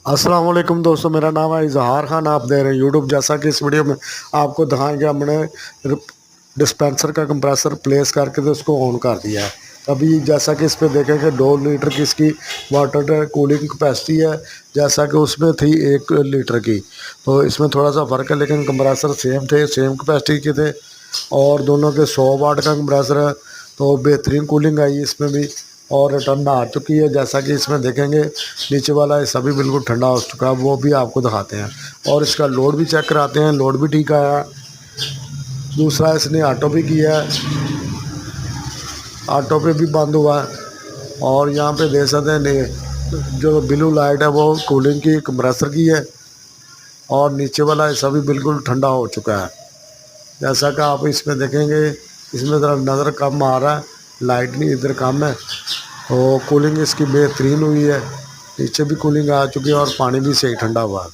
अस्सलाम वालेकुम दोस्तों, मेरा नाम है इजहार खान। आप दे रहे हैं यूट्यूब। जैसा कि इस वीडियो में आपको दिखाएंगे, हमने डिस्पेंसर का कंप्रेसर प्लेस करके तो उसको ऑन कर दिया है। अभी जैसा कि इस पे देखेंगे 2 लीटर की इसकी वाटर कूलिंग कैपेसिटी है, जैसा कि उसमें थी 1 लीटर की। तो इसमें थोड़ा सा फ़र्क है, लेकिन कंप्रेसर सेम थे, सेम कैपेसिटी के थे और दोनों के 100 वाट का कंप्रेसर है। तो बेहतरीन कूलिंग आई इसमें भी और ठंडा आ चुकी है। जैसा कि इसमें देखेंगे नीचे वाला हिस्सा भी बिल्कुल ठंडा हो चुका है, वो भी आपको दिखाते हैं और इसका लोड भी चेक कराते हैं। लोड भी ठीक आया। दूसरा, इसने ऑटो भी किया है, ऑटो पे भी बंद हुआ है। और यहाँ पे देख सकते हैं जो ब्लू लाइट है वो कूलिंग की, कंप्रेसर की है और नीचे वाला हिस्सा भी बिल्कुल ठंडा हो चुका है। जैसा कि आप इसमें देखेंगे, इसमें ज़रा नज़र कम आ रहा है, लाइट नहीं इधर कम है। तो कूलिंग इसकी बेहतरीन हुई है, नीचे भी कूलिंग आ चुकी है और पानी भी सही ठंडा हुआ है।